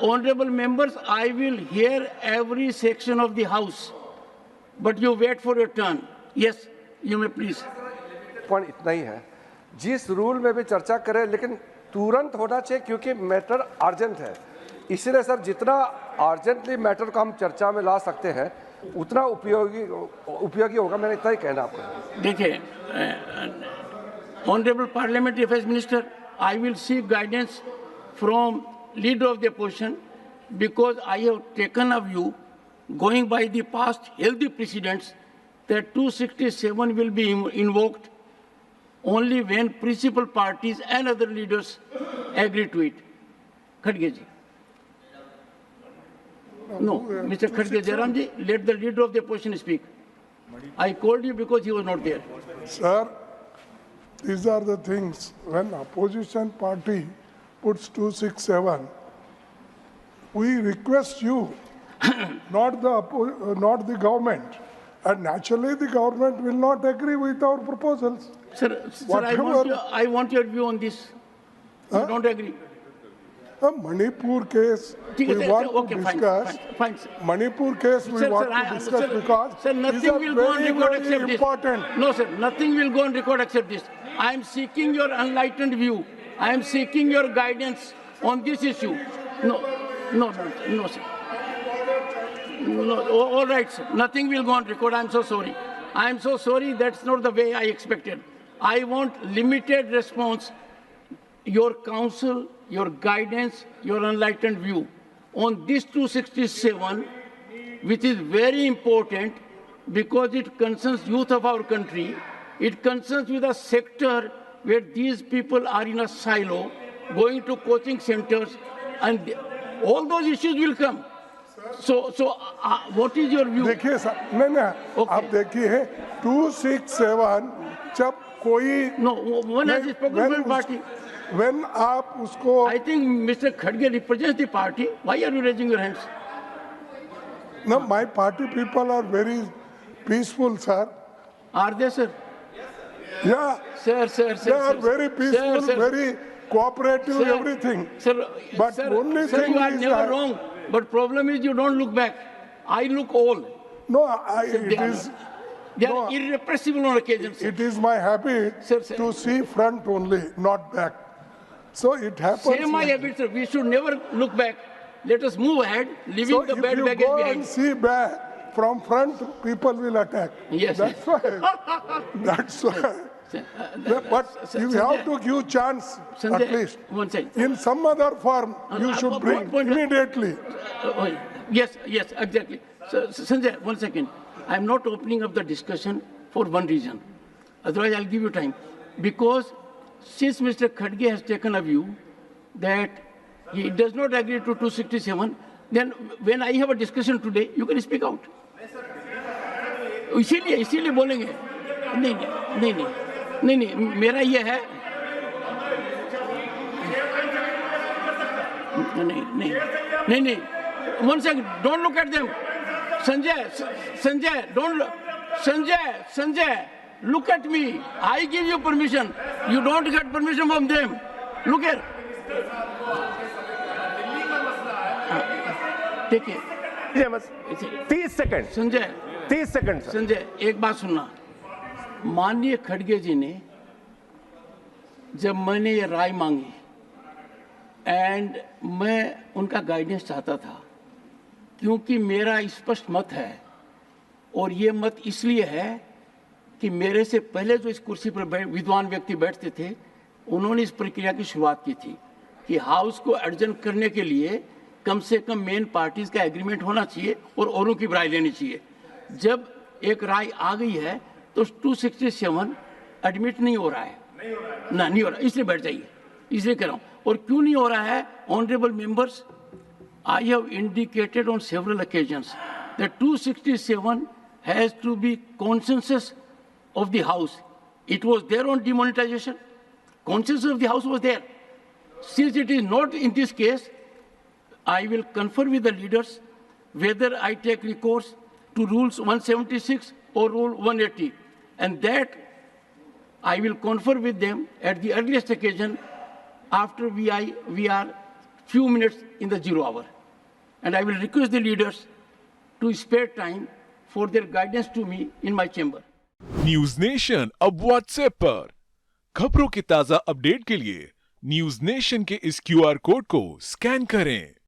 honorable members, I will hear every section of the House, but you wait for your turn. Yes, you may please. Point इतना ही है, जिस rule में भी चर्चा करें लेकिन तुरंत होना चाहिए क्योंकि मैटर अर्जेंट है। इसलिए सर जितना अर्जेंटली मैटर को हम चर्चा में ला सकते हैं उतना उपयोगी होगा। मैंने इतना ही कहना आपको। देखिए, Honorable Parliamentary Affairs Minister, I will seek guidance from Leader of the Opposition because I have taken a view, going by the past healthy precedents, that 267 will be invoked only when principal parties and other leaders agree to it. Khadge ji. No, Mr. Khadge Jairam ji, let the Leader of the Opposition speak. I called you because he was not there. Sir, these are the things. When opposition party puts 267, we request you, not the government. And naturally, the government will not agree with our proposals. Sir, I want your view on this. You don't agree? The Manipur case, we want to discuss. Fine, sir. Manipur case, we want to discuss because sir, nothing these are will go on very, record very except important. this. No, sir, nothing will go on record except this. I am seeking your enlightened view. I am seeking your guidance on this issue. No, sir. No, all right, sir. Nothing will go on record. I am so sorry. I am so sorry. That's not the way I expected. I want limited response, your counsel, your guidance, your enlightened view on this 267, which is very important because it concerns youth of our country. It concerns with a sector where these people are in a silo, going to coaching centers, and all those issues will come. So what is your view? देखिए sir, नहीं, आप देखिए 267 जब कोई No, one has spoken for party. when आप उसको I think Mr. Khadge represents the party. Why are you raising your hands? No, my party people are very peaceful, sir. Are they, sir? Yeah, Sir. they are very peaceful, Sir. very cooperative, Sir. everything. Sir, But sir, only sir, thing you are is never that- wrong. But problem is you don't look back. I look all. No, They are irrepressible on occasions. it is my habit Sir. to see front only, not back. So it happens. Same my habit, sir. We should never look back. Let us move ahead, leaving So the if bad you baggage go behind. and see back from front, people will attack. Yes. That's why. That's why. But you have to give chance Sanjay, at least. one second. In some other form, you should bring immediately. Yes, exactly. So, Sanjay, 1 second. I am not opening up the discussion for one reason. Otherwise, I'll give you time. Because since Mr. Khadge has taken a view that he does not agree to 267, then when I have a discussion today, you can speak out. इसीलिए बोलेंगे नहीं मेरा ये है नहीं 1 second, don't look at them. Sanjay, don't look. Sanjay, look at me. I give you permission. You don't get permission from them. Look here. Take it. 30 second Sanjay 30 second sir. Sanjay, एक बात सुनना। माननीय खड़गे जी ने जब मैंने ये राय मांगी एंड मैं उनका गाइडेंस चाहता था क्योंकि मेरा स्पष्ट मत है और ये मत इसलिए है कि मेरे से पहले जो इस कुर्सी पर विद्वान व्यक्ति बैठते थे उन्होंने इस प्रक्रिया की शुरुआत की थी कि हाउस को एडजस्ट करने के लिए कम से कम मेन पार्टीज का एग्रीमेंट होना चाहिए और औरों की राय लेनी चाहिए। जब एक राय आ गई है तो 267 एडमिट नहीं हो रहा है, नहीं हो रहा, इसलिए बैठ जाइए, इसलिए कह रहा हूँ। और क्यों नहीं हो रहा है? Honourable members, I have indicated on several occasions that 267 has to be consensus of the House. It was there on demonetization. Consensus of the House was there. Since it is not in this case, I will confer with the leaders whether I take recourse to Rules 176 or Rule 180. And that I will confer with them at the earliest occasion after we are few minutes in the 0 hour. And I will request the leaders to spare time for their guidance to me in my chamber. News nation अब WhatsApp पर खबरों के ताजा update के लिए news nation के इस QR code को स्कैन करें